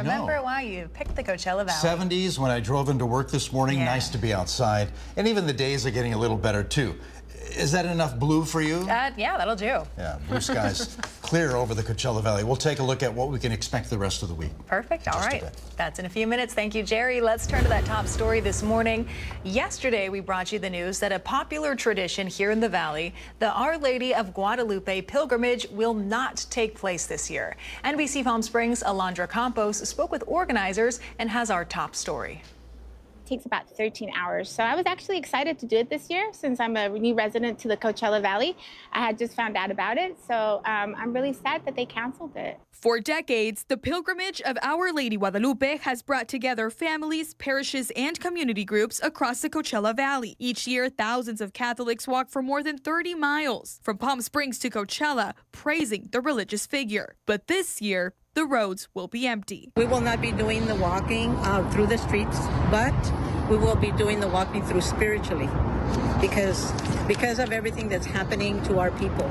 remember why you picked the Coachella Valley. 70s when I drove into work this morning. Yeah. Nice to be outside. And even the days are getting a little better, too. Is that enough blue for you? Yeah, that'll do. Yeah, blue skies clear over the Coachella Valley. We'll take a look at what we can expect the rest of the week. Perfect. All right. That's in a few minutes. Thank you, Jerry. Let's turn to that top story this morning. Yesterday, we brought you the news that a popular tradition here in the Valley, the Our Lady of Guadalupe pilgrimage, will not take place this year. NBC Palm Springs' Alondra Campos spoke with organizers and has our top story. Takes about 13 hours. So I was actually excited to do it this year since I'm a new resident to the Coachella Valley. I had just found out about it, so I'm really sad that they canceled it. For decades, the pilgrimage of Our Lady Guadalupe has brought together families, parishes, and community groups across the Coachella Valley. Each year, thousands of Catholics walk for more than 30 miles from Palm Springs to Coachella, praising the religious figure. But this year, the roads will be empty. We will not be doing the walking through the streets, but we will be doing the walking through spiritually because of everything that's happening to our people.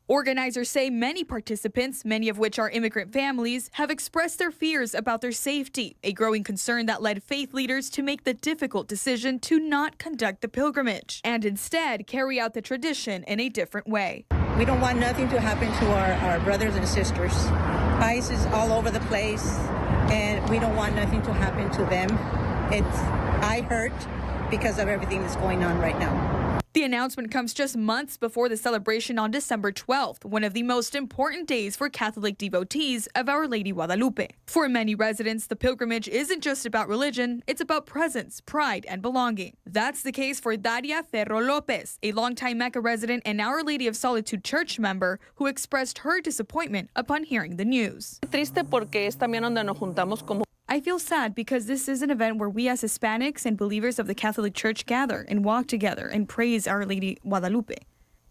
Organizers say many participants, many of which are immigrant families, have expressed their fears about their safety, a growing concern that led faith leaders to make the difficult decision to not conduct the pilgrimage and instead carry out the tradition in a different way. We don't want nothing to happen to our brothers and sisters. ICE is all over the place, and we don't want nothing to happen to them. I hurt because of everything that's going on right now. The announcement comes just months before the celebration on December 12th, one of the most important days for Catholic devotees of Our Lady Guadalupe. For many residents, the pilgrimage isn't just about religion, it's about presence, pride, and belonging. That's the case for Daria Ferro Lopez, a longtime Mecca resident and Our Lady of Solitude church member who expressed her disappointment upon hearing the news. I feel sad because this is an event where we as Hispanics and believers of the Catholic Church gather and walk together and praise Our Lady Guadalupe.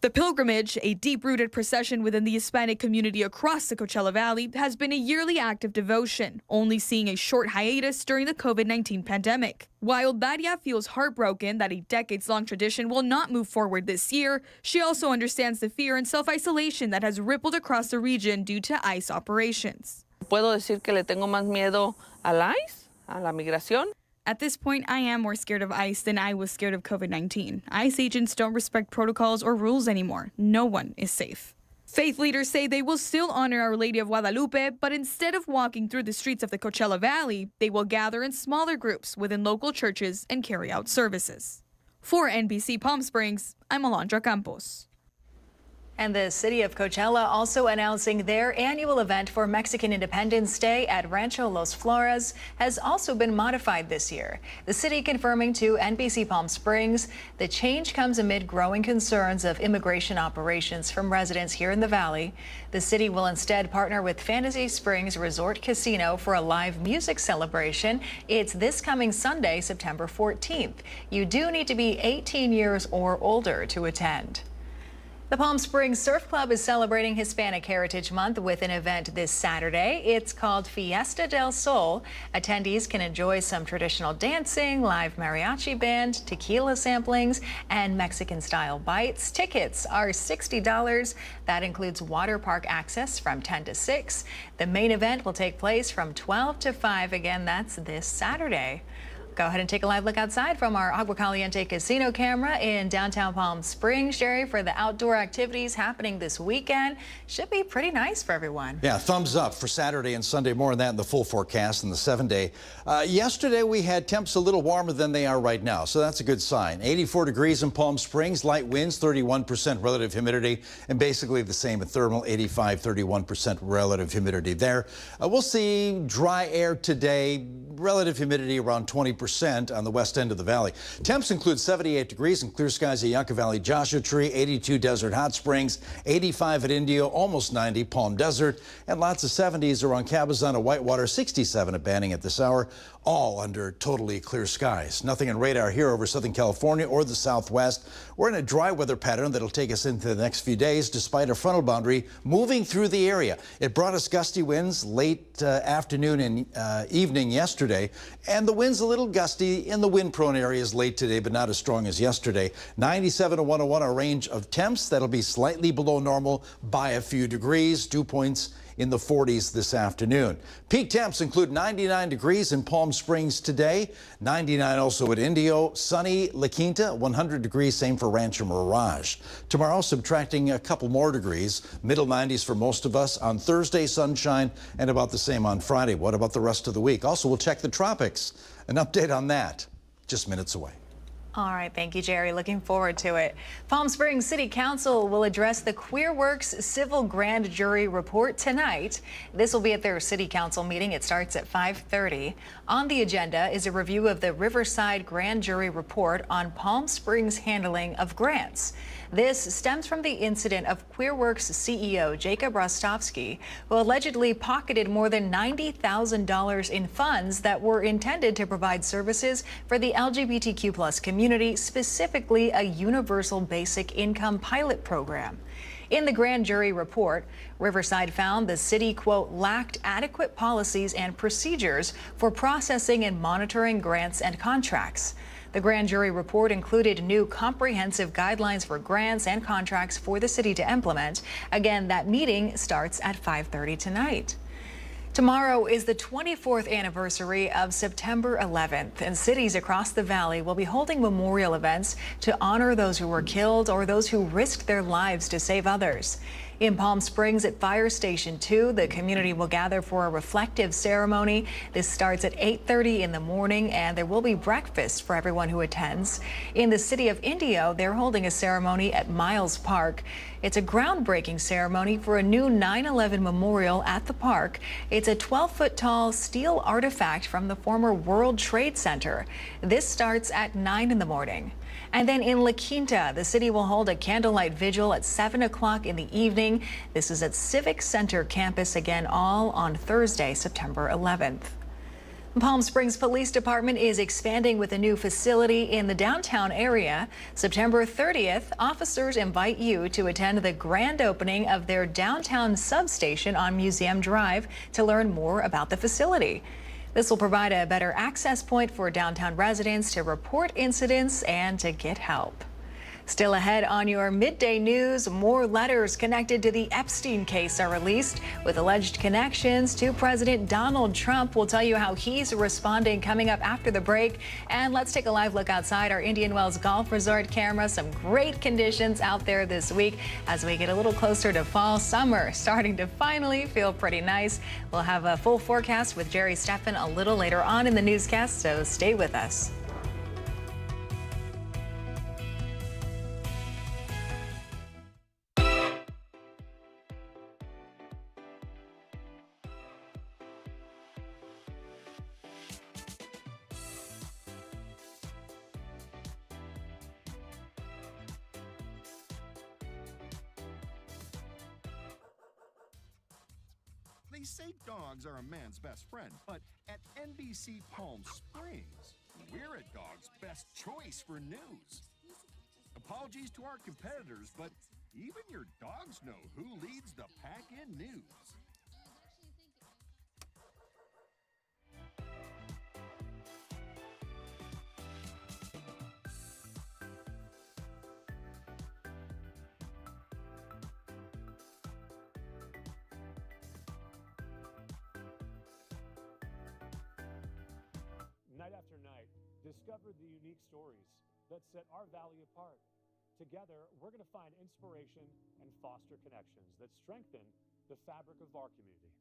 The pilgrimage, a deep-rooted procession within the Hispanic community across the Coachella Valley, has been a yearly act of devotion, only seeing a short hiatus during the COVID-19 pandemic. While Daria feels heartbroken that a decades-long tradition will not move forward this year, she also understands the fear and self-isolation that has rippled across the region due to ICE operations. Puedo decir que le tengo más miedo al ICE, a la migración. At this point, I am more scared of ICE than I was scared of COVID-19. ICE agents don't respect protocols or rules anymore. No one is safe. Faith leaders say they will still honor Our Lady of Guadalupe, but instead of walking through the streets of the Coachella Valley, they will gather in smaller groups within local churches and carry out services. For NBC Palm Springs, I'm Alondra Campos. And the city of Coachella also announcing their annual event for Mexican Independence Day at Rancho Los Flores has also been modified this year. The city confirming to NBC Palm Springs the change comes amid growing concerns of immigration operations from residents here in the valley. The city will instead partner with Fantasy Springs Resort Casino for a live music celebration. It's this coming Sunday, September 14th. You do need to be 18 years or older to attend. The Palm Springs Surf Club is celebrating Hispanic Heritage Month with an event this Saturday. It's called Fiesta del Sol. Attendees can enjoy some traditional dancing, live mariachi band, tequila samplings, and Mexican-style bites. Tickets are $60. That includes water park access from 10 to 6. The main event will take place from 12 to 5. Again, that's this Saturday. Go ahead and take a live look outside from our Agua Caliente casino camera in downtown Palm Springs, Jerry, for the outdoor activities happening this weekend. Should be pretty nice for everyone. Yeah, thumbs up for Saturday and Sunday. More on that in the full forecast in the 7-day. Yesterday, we had temps a little warmer than they are right now, so that's a good sign. 84 degrees in Palm Springs, light winds, 31% relative humidity, and basically the same at thermal, 85, 31% relative humidity there. We'll see dry air today, relative humidity around 20% on the west end of the valley. Temps include 78 degrees and clear skies at Yucca Valley, Joshua Tree, 82 Desert Hot Springs, 85 at Indio, almost 90 Palm Desert, and lots of 70s around Cabazon, Whitewater, 67 at Banning at this hour, all under totally clear skies. Nothing on radar here over Southern California or the Southwest. We're in a dry weather pattern that'll take us into the next few days despite a frontal boundary moving through the area. It brought us gusty winds late afternoon and evening yesterday, and the winds a little gusty in the wind-prone areas late today, but not as strong as yesterday. 97 to 101, a range of temps that'll be slightly below normal by a few degrees. Dew points in the 40s this afternoon. Peak temps include 99 degrees in Palm Springs today, 99 also at Indio, sunny La Quinta, 100 degrees, same for Rancho Mirage. Tomorrow, subtracting a couple more degrees, middle 90s for most of us. On Thursday, sunshine, and about the same on Friday. What about the rest of the week? Also, we'll check the tropics. An update on that just minutes away. All right, thank you, Jerry. Looking forward to it. Palm Springs City Council will address the QueerWorks Civil Grand Jury report tonight. This will be at their City Council meeting. It starts at 5:30. On the agenda is a review of the Riverside Grand Jury report on Palm Springs' handling of grants. This stems from the incident of QueerWorks CEO Jacob Rostovsky, who allegedly pocketed more than $90,000 in funds that were intended to provide services for the LGBTQ+ community, specifically a universal basic income pilot program. In the grand jury report, Riverside found the city, quote, lacked adequate policies and procedures for processing and monitoring grants and contracts. The grand jury report included new comprehensive guidelines for grants and contracts for the city to implement. Again, that meeting starts at 5:30 tonight. Tomorrow is the 24th anniversary of September 11th, and cities across the valley will be holding memorial events to honor those who were killed or those who risked their lives to save others. In Palm Springs at Fire Station 2, the community will gather for a reflective ceremony. This starts at 8:30 in the morning, and there will be breakfast for everyone who attends. In the city of Indio, they're holding a ceremony at Miles Park. It's a groundbreaking ceremony for a new 9/11 memorial at the park. It's a 12-foot tall steel artifact from the former World Trade Center. This starts at 9 in the morning. And then in La Quinta, the city will hold a candlelight vigil at 7 o'clock in the evening. This is at Civic Center campus, again, all on Thursday, September 11th. Palm Springs Police Department is expanding with a new facility in the downtown area. September 30th, officers invite you to attend the grand opening of their downtown substation on Museum Drive to learn more about the facility. This will provide a better access point for downtown residents to report incidents and to get help. Still ahead on your midday news, more letters connected to the Epstein case are released with alleged connections to President Donald Trump. We'll tell you how he's responding coming up after the break. And let's take a live look outside our Indian Wells Golf Resort camera. Some great conditions out there this week as we get a little closer to fall. Summer starting to finally feel pretty nice. We'll have a full forecast with Jerry Steffen a little later on in the newscast, so stay with us. They say dogs are a man's best friend, but at NBC Palm Springs, we're a dog's best choice for news. Apologies to our competitors, but even your dogs know who leads the pack in news. Night after night, discover the unique stories that set our valley apart. Together, we're going to find inspiration and foster connections that strengthen the fabric of our community.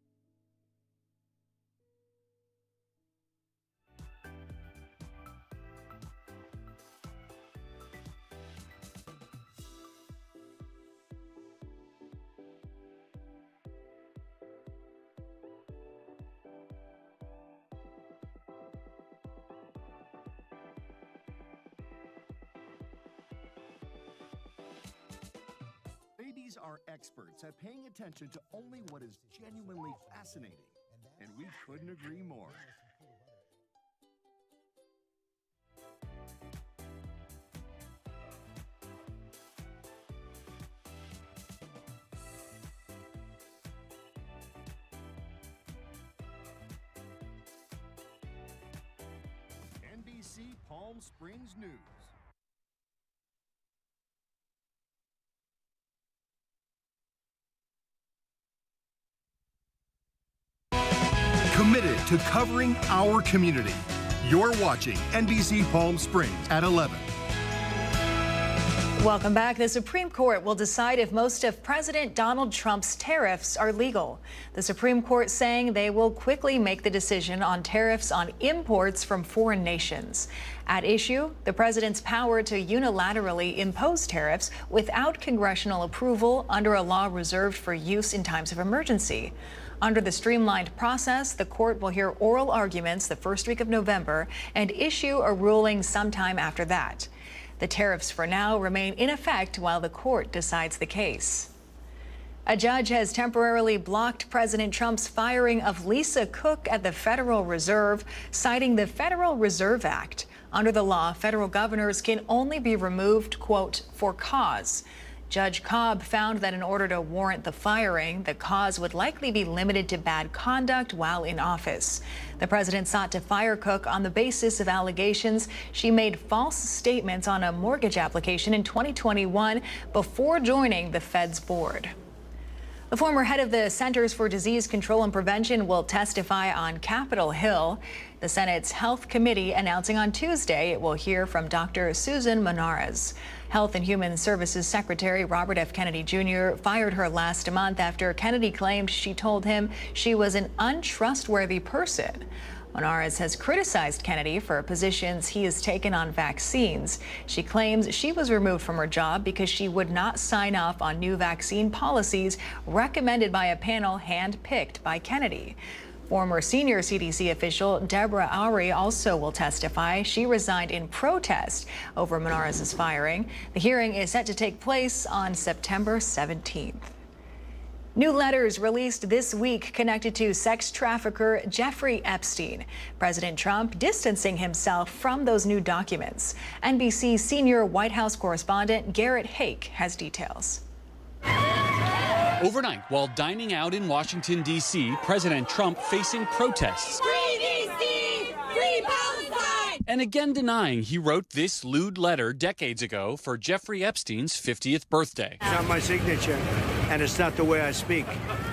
Babies are experts at paying attention to only what is genuinely fascinating, and we couldn't agree more. NBC Palm Springs News. to covering our community. You're watching NBC Palm Springs at 11. Welcome back. The Supreme Court will decide if most of President Donald Trump's tariffs are legal. The Supreme Court saying they will quickly make the decision on tariffs on imports from foreign nations. At issue, the president's power to unilaterally impose tariffs without congressional approval under a law reserved for use in times of emergency. Under the streamlined process, the court will hear oral arguments the first week of November and issue a ruling sometime after that. The tariffs for now remain in effect while the court decides the case. A judge has temporarily blocked President Trump's firing of Lisa Cook at the Federal Reserve, citing the Federal Reserve Act. Under the law, federal governors can only be removed, quote, for cause. Judge Cobb found that in order to warrant the firing, the cause would likely be limited to bad conduct while in office. The president sought to fire Cook on the basis of allegations she made false statements on a mortgage application in 2021 before joining the Fed's board. The former head of the Centers for Disease Control and Prevention will testify on Capitol Hill. The Senate's Health Committee announcing on Tuesday it will hear from Dr. Susan Monarez. Health and Human Services Secretary Robert F. Kennedy Jr. fired her last month after Kennedy claimed she told him she was an untrustworthy person. Monarez has criticized Kennedy for positions he has taken on vaccines. She claims she was removed from her job because she would not sign off on new vaccine policies recommended by a panel handpicked by Kennedy. Former senior CDC official Deborah Oury also will testify. She resigned in protest over Monarez's firing. The hearing is set to take place on September 17th. New letters released this week connected to sex trafficker Jeffrey Epstein. President Trump distancing himself from those new documents. NBC senior White House correspondent Garrett Hake has details. Overnight, while dining out in Washington, D.C., President Trump facing protests. Free D.C., free Palestine! And again denying he wrote this lewd letter decades ago for Jeffrey Epstein's 50th birthday. It's not my signature, and it's not the way I speak.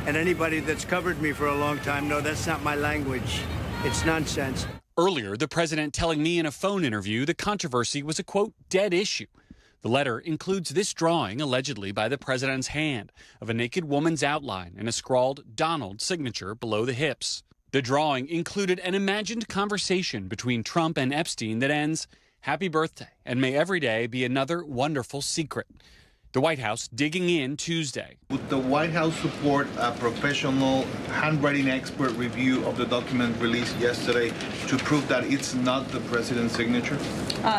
And anybody that's covered me for a long time knows that's not my language. It's nonsense. Earlier, the president telling me in a phone interview the controversy was a, quote, dead issue. The letter includes this drawing, allegedly by the president's hand, of a naked woman's outline and a scrawled Donald signature below the hips. The drawing included an imagined conversation between Trump and Epstein that ends, "Happy birthday, and may every day be another wonderful secret." The White House digging in Tuesday. Would the White House support a professional handwriting expert review of the document released yesterday to prove that it's not the president's signature?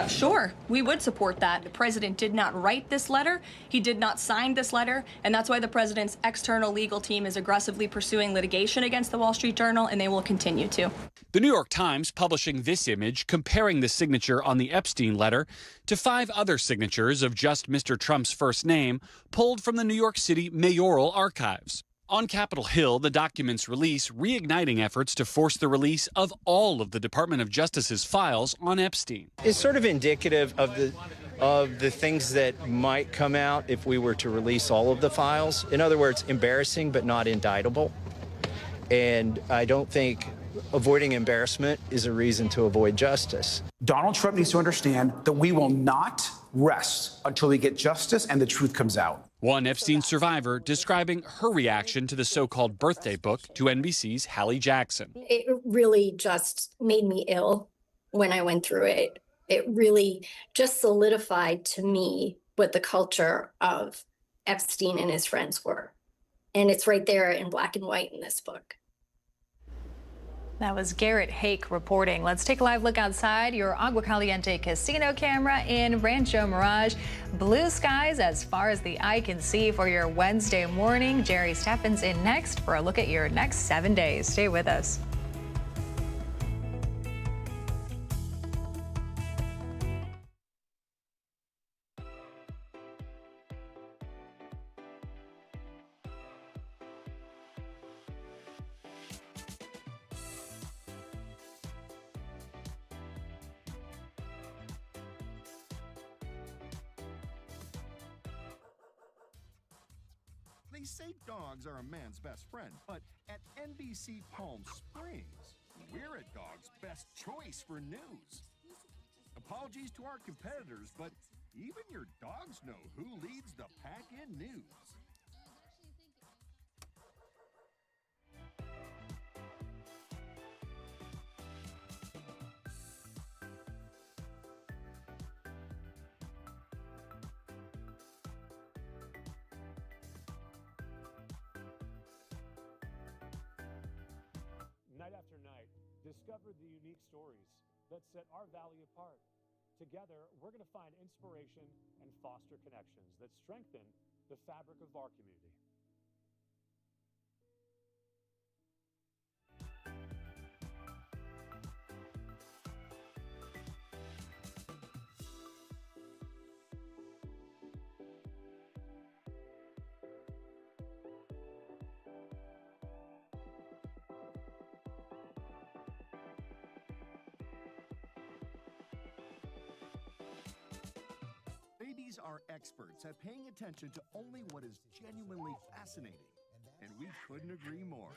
Sure, we would support that. The president did not write this letter. He did not sign this letter, and that's why the president's external legal team is aggressively pursuing litigation against the Wall Street Journal, and they will continue to. The New York Times publishing this image comparing the signature on the Epstein letter to 5 other signatures of just Mr. Trump's first name pulled from the New York City mayoral archives. On Capitol Hill, the documents release reigniting efforts to force the release of all of the Department of Justice's files on Epstein. It's sort of indicative of the things that might come out if we were to release all of the files. In other words, embarrassing but not indictable. And I don't think avoiding embarrassment is a reason to avoid justice. Donald Trump needs to understand that we will not rest until we get justice and the truth comes out. One Epstein survivor describing her reaction to the so-called birthday book to NBC's Hallie Jackson. It really just made me ill when I went through it. It really just solidified to me what the culture of Epstein and his friends were. And it's right there in black and white in this book. That was Garrett Hake reporting. Let's take a live look outside your Agua Caliente casino camera in Rancho Mirage. Blue skies as far as the eye can see for your Wednesday morning. Jerry Steffens in next for a look at your next 7 days. Stay with us. They say dogs are a man's best friend, but at NBC Palm Springs, We're at Dog's best choice for news. Apologies to our competitors, but even your dogs know who leads the pack in news. Night after night, discover the unique stories that set our valley apart. Together, we're going to find inspiration and foster connections that strengthen the fabric of our community. Babies are experts at paying attention to only what is genuinely fascinating, and we couldn't agree more.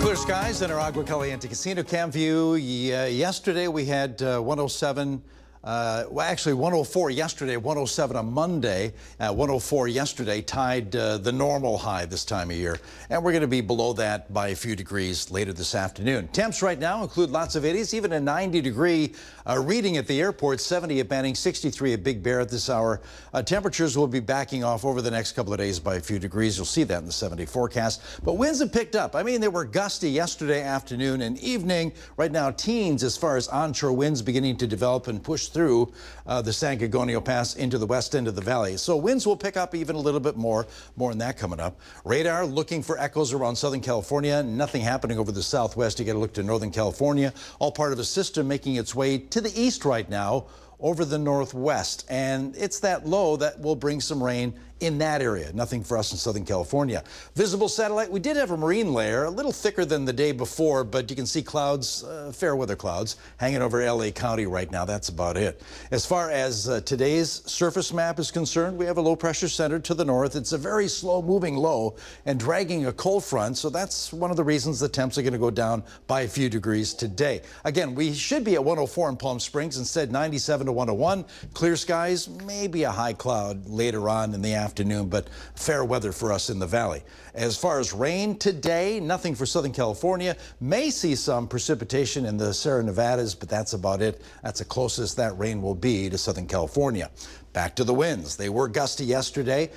Clear skies in our Agua Caliente Casino cam view. Yesterday we had 107. Well, actually 104 yesterday, 107 on Monday, 104 yesterday, tied the normal high this time of year. And we're going to be below that by a few degrees later this afternoon. Temps right now include lots of 80s, even a 90-degree reading at the airport, 70 at Banning, 63 at Big Bear at this hour. Temperatures will be backing off over the next couple of days by a few degrees. You'll see that in the 70 forecast. But winds have picked up. I mean, they were gusty yesterday afternoon and evening. Right now, teens as far as onshore winds beginning to develop and push through the San Gorgonio Pass into the west end of the valley. So winds will pick up even a little bit more. More on that coming up. Radar looking for echoes around Southern California. Nothing happening over the southwest. You got to look to Northern California. All part of a system making its way to the east right now over the northwest. And it's that low that will bring some rain in that area. Nothing for us in Southern California. Visible satellite, we did have a marine layer, a little thicker than the day before, but you can see clouds, fair weather clouds, hanging over LA County right now. That's about it. As far as today's surface map is concerned, we have a low pressure center to the north. It's a very slow moving low and dragging a cold front. So that's one of the reasons the temps are going to go down by a few degrees today. Again, we should be at 104 in Palm Springs, instead 97 to 101. Clear skies, maybe a high cloud later on in the afternoon, but fair weather for us in the valley. As far as rain today, nothing for Southern California. May see some precipitation in the Sierra Nevadas, but that's about it. That's the closest that rain will be to Southern California. Back to the winds. They were gusty yesterday.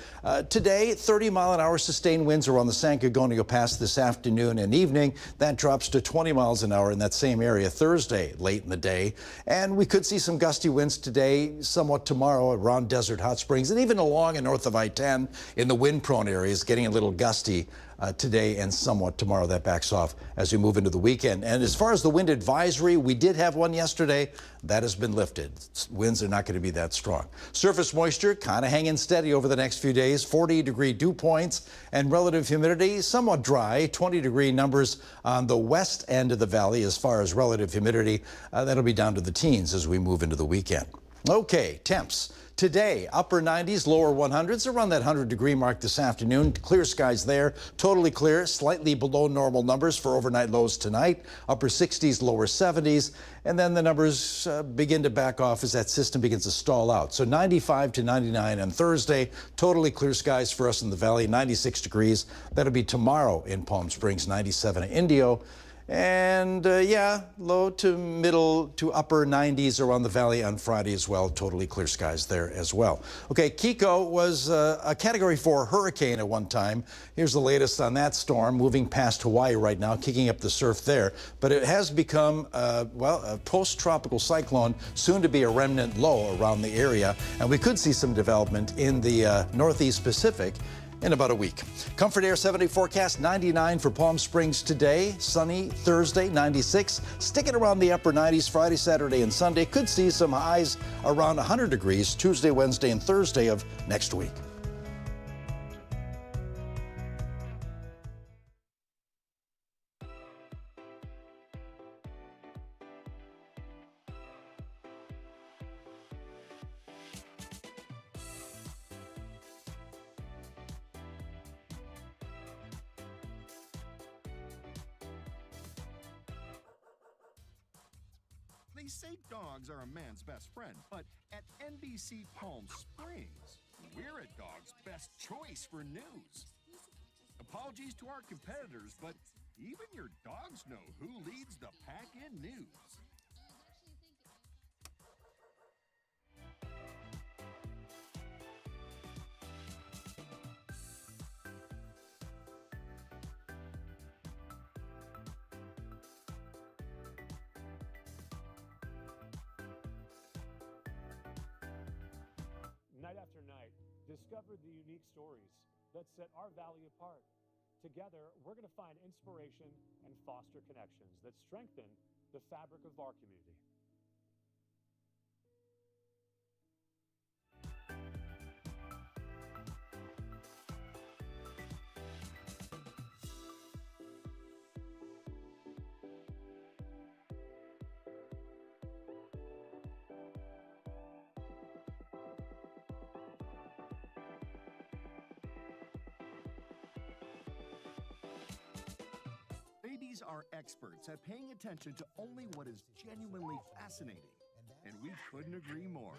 Today, 30-mile-an-hour sustained winds are on the San Gorgonio Pass this afternoon and evening. That drops to 20 miles an hour in that same area Thursday, late in the day. And we could see some gusty winds today, somewhat tomorrow around Desert Hot Springs, and even along and north of I-10 in the wind-prone areas, getting a little gusty today and somewhat tomorrow. That backs off as we move into the weekend. And as far as the wind advisory, we did have one yesterday. That has been lifted. Winds are not going to be that strong. Surface moisture kind of hanging steady over the next few days. 40-degree dew points and relative humidity somewhat dry. 20-degree numbers on the west end of the valley as far as relative humidity. That'll be down to the teens as we move into the weekend. Okay, temps. Today, upper 90s, lower 100s, around that 100-degree mark this afternoon. Clear skies there, totally clear, slightly below normal numbers for overnight lows tonight. Upper 60s, lower 70s, and then the numbers begin to back off as that system begins to stall out. So 95 to 99 on Thursday, totally clear skies for us in the valley, 96 degrees. That'll be tomorrow in Palm Springs, 97 in Indio. And yeah, low to middle to upper 90s around the valley on Friday as well. Totally clear skies there as well. Okay, Kiko was a Category 4 hurricane at one time. Here's the latest on that storm, moving past Hawaii right now, kicking up the surf there. But it has become, well, a post-tropical cyclone, soon to be a remnant low around the area. And we could see some development in the Northeast Pacific in about a week. Comfort Air 7-day forecast, 99 for Palm Springs today. Sunny Thursday, 96. Sticking around the upper 90s Friday, Saturday, and Sunday. Could see some highs around 100 degrees Tuesday, Wednesday, and Thursday of next week. They say dogs are a man's best friend, but at NBC Palm Springs, we're a dog's best choice for news. Apologies to our competitors, but even your dogs know who leads the pack in news. Night after night, discover the unique stories that set our valley apart. Together, we're going to find inspiration and foster connections that strengthen the fabric of our community. Babies are experts at paying attention to only what is genuinely fascinating, and we couldn't agree more.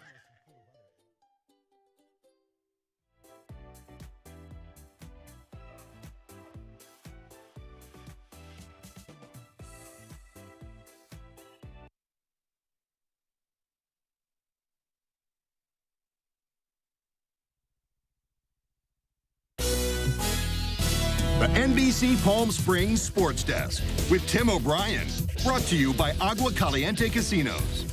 The NBC Palm Springs Sports Desk with Tim O'Brien. Brought to you by Agua Caliente Casinos.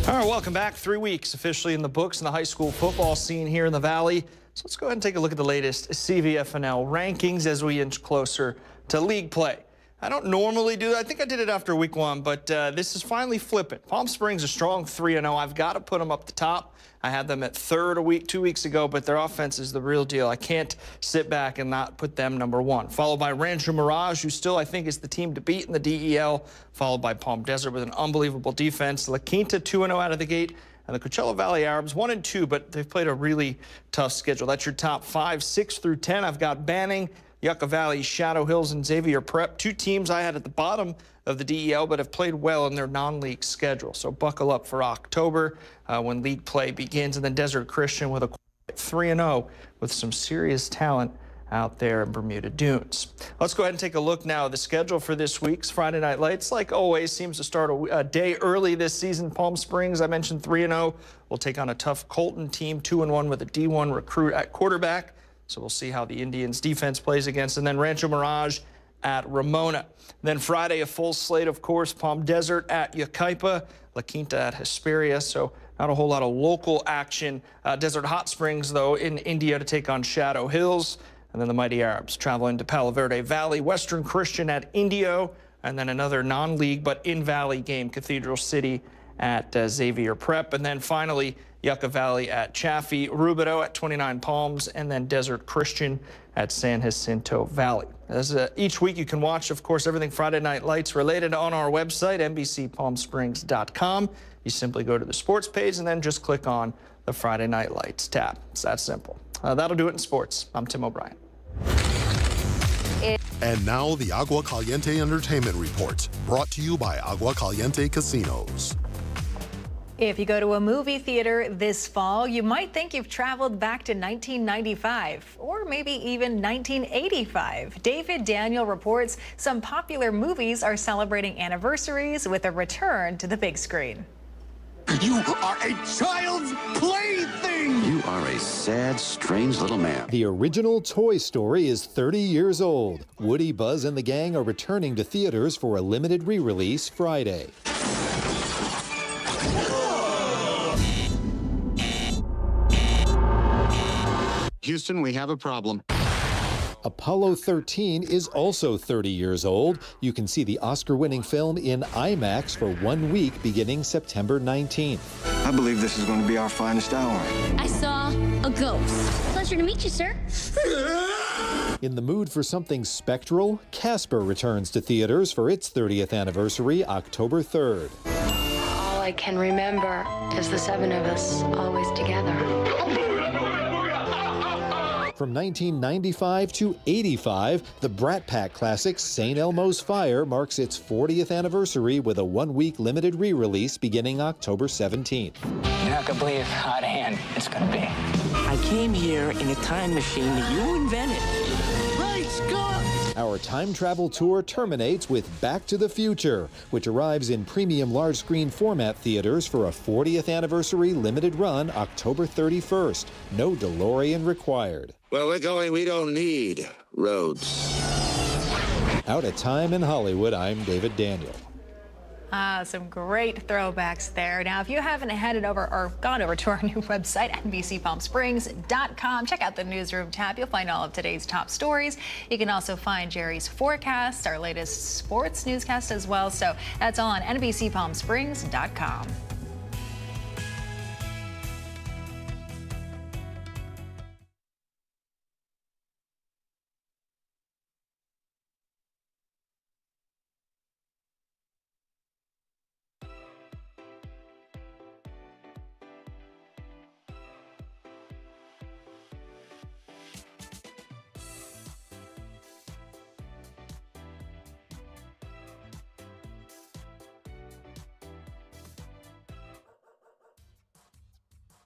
All right, welcome back. 3 weeks officially in the books in the high school football scene here in the Valley. So let's go ahead and take a look at the latest CVFNL rankings as we inch closer to league play. I don't normally do that. I think I did it after week 1, but this is finally flipping. Palm Springs a strong 3-0. I've got to put them up the top. I had them at 3rd 2 weeks ago, but their offense is the real deal. I can't sit back and not put them number 1. Followed by Rancho Mirage, who still I think is the team to beat in the DEL. Followed by Palm Desert with an unbelievable defense. La Quinta 2-0 out of the gate. And the Coachella Valley Arabs 1-2, but they've played a really tough schedule. That's your top 5, 6 through 10. I've got Banning, Yucca Valley, Shadow Hills, and Xavier Prep. 2 teams I had at the bottom of the DEL, but have played well in their non-league schedule. So buckle up for October when league play begins. And then Desert Christian with a 3-0 with some serious talent out there in Bermuda Dunes. Let's go ahead and take a look now at the schedule for this week's Friday Night Lights. Like always, seems to start a day early this season. Palm Springs, I mentioned 3-0. We'll take on a tough Colton team, 2-1 with a D1 recruit at quarterback. So we'll see how the Indians defense plays against. And then Rancho Mirage at Ramona. Then Friday, a full slate, of course, Palm Desert at Yucaipa, La Quinta at Hesperia. So not a whole lot of local action. Desert Hot Springs, though, in India to take on Shadow Hills. And then the Mighty Arabs traveling to Palo Verde Valley. Western Christian at Indio. And then another non-league but in-Valley game, Cathedral City at Xavier Prep. And then finally, Yucca Valley at Chaffee, Rubidoux at 29 Palms, and then Desert Christian at San Jacinto Valley. As each week you can watch, of course, everything Friday Night Lights related on our website, NBCPalmSprings.com. You simply go to the sports page and then just click on the Friday Night Lights tab. It's that simple. That'll do it in sports. I'm Tim O'Brien. And now the Agua Caliente Entertainment Report, brought to you by Agua Caliente Casinos. If you go to a movie theater this fall, you might think you've traveled back to 1995 or maybe even 1985. David Daniel reports some popular movies are celebrating anniversaries with a return to the big screen. You are a child's plaything! You are a sad, strange little man. The original Toy Story is 30 years old. Woody, Buzz, and the gang are returning to theaters for a limited re-release Friday. Houston, we have a problem. Apollo 13 is also 30 years old. You can see the Oscar-winning film in IMAX for 1 week beginning September 19th. I believe this is going to be our finest hour. I saw a ghost. Pleasure to meet you, sir. In the mood for something spectral, Casper returns to theaters for its 30th anniversary, October 3rd. All I can remember is the seven of us always together. From 1995 to 85, the Brat Pack classic St. Elmo's Fire marks its 40th anniversary with a 1 week limited re-release beginning October 17th. You're not gonna believe how out of hand it's gonna be. I came here in a time machine that you invented. Right, Scott! Our time travel tour terminates with Back to the Future, which arrives in premium large screen format theaters for a 40th anniversary limited run October 31st. No DeLorean required. Where we're going, we don't need roads. Out at Time in Hollywood, I'm David Daniel. Some great throwbacks there. Now, if you haven't headed over or gone over to our new website, NBCPalmSprings.com, check out the newsroom tab. You'll find all of today's top stories. You can also find Jerry's forecast, our latest sports newscast as well. So that's all on NBCPalmSprings.com.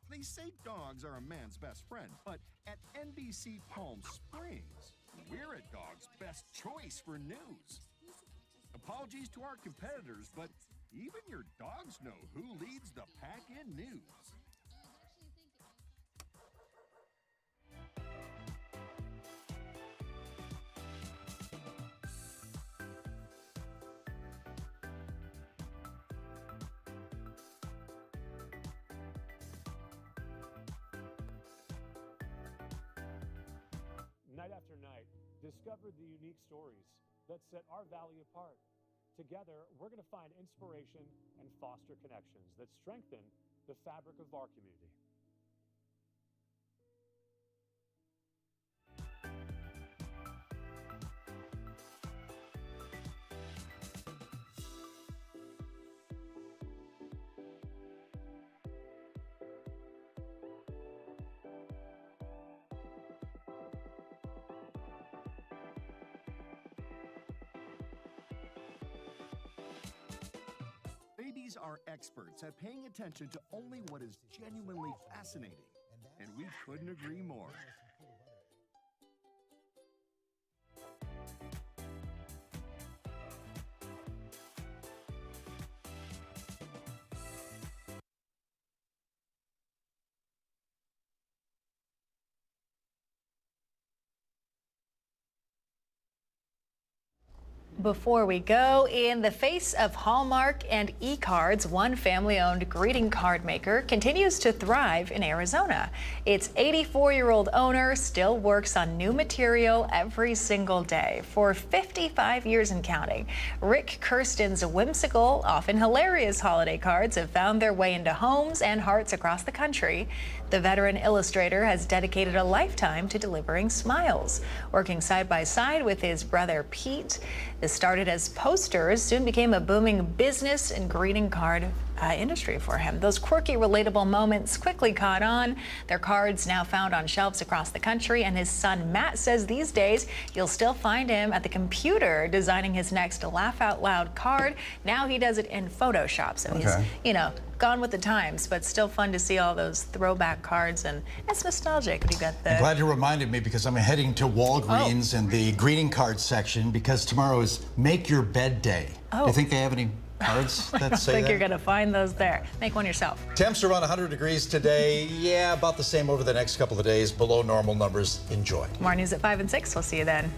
They say dogs are a man's best friend, but at NBC Palm Springs, we're a dog's best choice for news. Apologies to our competitors, but even your dogs know who leads the pack in news. Night after night, discover the unique stories that set our valley apart. Together, we're going to find inspiration and foster connections that strengthen the fabric of our community. Babies are experts at paying attention to only what is genuinely fascinating, and we couldn't agree more. Before we go, in the face of Hallmark and e-cards, one family-owned greeting card maker continues to thrive in Arizona. Its 84-year-old owner still works on new material every single day for 55 years and counting. Rick Kirsten's whimsical, often hilarious holiday cards have found their way into homes and hearts across the country. The veteran illustrator has dedicated a lifetime to delivering smiles. Working side by side with his brother Pete, this started as posters, soon became a booming business and greeting card industry for him. Those quirky, relatable moments quickly caught on. Their cards now found on shelves across the country, and his son Matt says these days you'll still find him at the computer designing his next laugh out loud card. Now he does it in Photoshop, so he's, you know, gone with the times, but still fun to see all those throwback cards, and it's nostalgic. You got the. I'm glad you reminded me, because I'm heading to Walgreens in the greeting card section, because tomorrow is Make Your Bed Day. Oh. Do you think they have any cards that say that? I think you're gonna find those there. Make one yourself. Temps around 100 degrees today. Yeah, about the same over the next couple of days. Below normal numbers. Enjoy. More news at 5 and 6. We'll see you then.